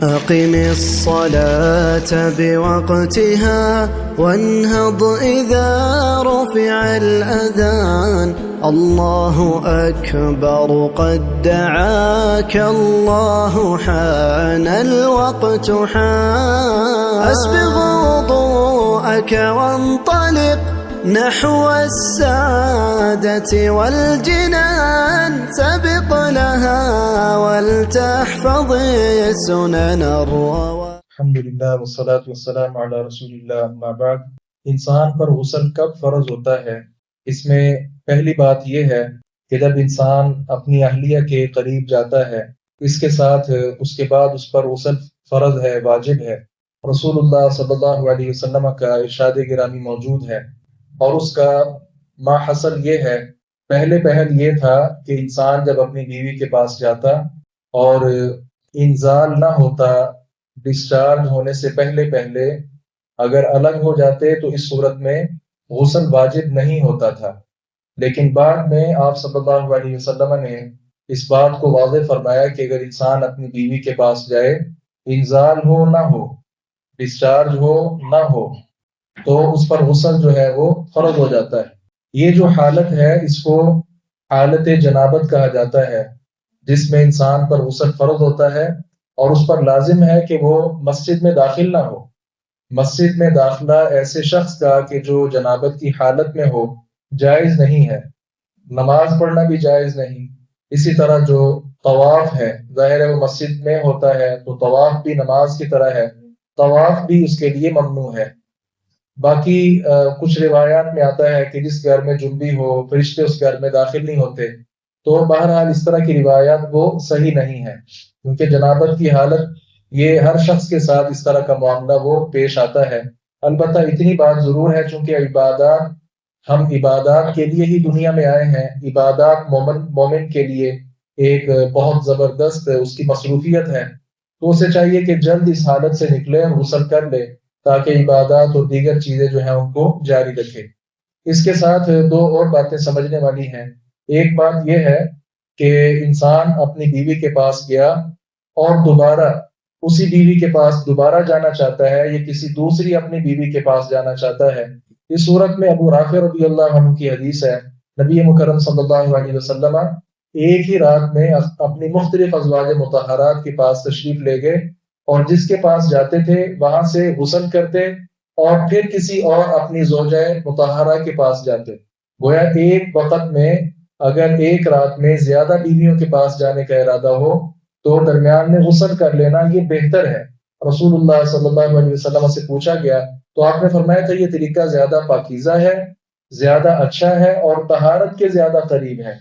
أقم الصلاة بوقتها وانهض إذا رفع الأذان الله أكبر قد دعاك الله حان الوقت حان أسبغ وضوءك وانطلق نحو السعادة والجنان سبق لها ولتحفظ سنن الروان. الحمدللہ والصلاة والسلام علی رسول اللہ اما بعد. انسان پر غسل کب فرض ہوتا ہے؟ اس میں پہلی بات یہ ہے کہ جب انسان اپنی اہلیہ کے قریب جاتا ہے، اس کے ساتھ اس کے بعد اس پر غسل فرض ہے، واجب ہے. رسول اللہ صلی اللہ علیہ وسلم کا ارشاد گرامی موجود ہے، اور اس کا ماحصل یہ ہے. پہل یہ تھا کہ انسان جب اپنی بیوی کے پاس جاتا اور انزال نہ ہوتا، ڈسچارج ہونے سے پہلے اگر الگ ہو جاتے تو اس صورت میں غسل واجب نہیں ہوتا تھا. لیکن بعد میں آپ صلی اللہ علیہ وسلم نے اس بات کو واضح فرمایا کہ اگر انسان اپنی بیوی کے پاس جائے، انزال ہو نہ ہو، ڈسچارج ہو نہ ہو، تو اس پر غسل جو ہے وہ فرض ہو جاتا ہے. یہ جو حالت ہے اس کو حالت جنابت کہا جاتا ہے، جس میں انسان پر غسل فرض ہوتا ہے اور اس پر لازم ہے کہ وہ مسجد میں داخل نہ ہو. مسجد میں داخلہ ایسے شخص کا کہ جو جنابت کی حالت میں ہو جائز نہیں ہے. نماز پڑھنا بھی جائز نہیں. اسی طرح جو طواف ہے، ظاہر ہے وہ مسجد میں ہوتا ہے تو طواف بھی نماز کی طرح ہے، طواف بھی اس کے لیے ممنوع ہے. باقی کچھ روایات میں آتا ہے کہ جس گھر میں جنبی ہو فرشتے اس گھر میں داخل نہیں ہوتے، تو بہرحال اس طرح کی روایات وہ صحیح نہیں ہے، کیونکہ جنابت کی حالت یہ ہر شخص کے ساتھ اس طرح کا معاملہ وہ پیش آتا ہے. البتہ اتنی بات ضرور ہے، چونکہ ہم عبادات کے لیے ہی دنیا میں آئے ہیں. عبادات مومن کے لیے ایک بہت زبردست اس کی مصروفیت ہے، تو اسے چاہیے کہ جلد اس حالت سے نکلے اور غسل کر لے تاکہ عبادات اور دیگر چیزیں جو ہیں ان کو جاری رکھے. اس کے ساتھ دو اور باتیں سمجھنے والی ہیں. ایک بات یہ ہے کہ انسان اپنی بیوی کے پاس گیا اور دوبارہ اسی بیوی کے پاس دوبارہ جانا چاہتا ہے یا کسی دوسری اپنی بیوی کے پاس جانا چاہتا ہے. اس صورت میں ابو رافع رضی اللہ عنہ کی حدیث ہے، نبی مکرم صلی اللہ علیہ وسلم ایک ہی رات میں اپنی مختلف ازواج مطہرات کے پاس تشریف لے گئے اور جس کے پاس جاتے تھے وہاں سے غسل کرتے اور پھر کسی اور اپنی زوجہ مطہرہ کے پاس جاتے. گویا ایک وقت میں اگر ایک رات میں زیادہ بیویوں کے پاس جانے کا ارادہ ہو تو درمیان میں غسل کر لینا یہ بہتر ہے. رسول اللہ صلی اللہ علیہ وسلم سے پوچھا گیا تو آپ نے فرمایا تھا یہ طریقہ زیادہ پاکیزہ ہے، زیادہ اچھا ہے اور طہارت کے زیادہ قریب ہے.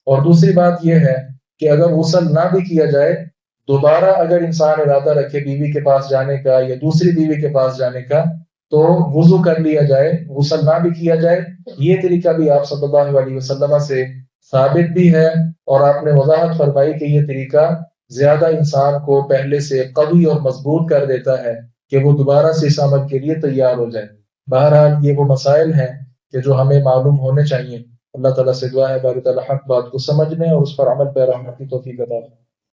اور دوسری بات یہ ہے کہ اگر غسل نہ بھی کیا جائے، دوبارہ اگر انسان ارادہ رکھے بیوی کے پاس جانے کا یا دوسری بیوی کے پاس جانے کا تو وضو کر لیا جائے، غسل نہ بھی کیا جائے. یہ طریقہ بھی آپ صلی اللہ علیہ وسلم سے ثابت بھی ہے، اور آپ نے وضاحت فرمائی کہ یہ طریقہ زیادہ انسان کو پہلے سے قوی اور مضبوط کر دیتا ہے کہ وہ دوبارہ سے اس عمل کے لیے تیار ہو جائے. بہرحال یہ وہ مسائل ہیں کہ جو ہمیں معلوم ہونے چاہیے. اللہ تعالیٰ سے دعا ہے باری تعالیٰ حق بات کو سمجھنے اور اس پر عمل پیرا ہونے کی توفیق عطا فرمائے.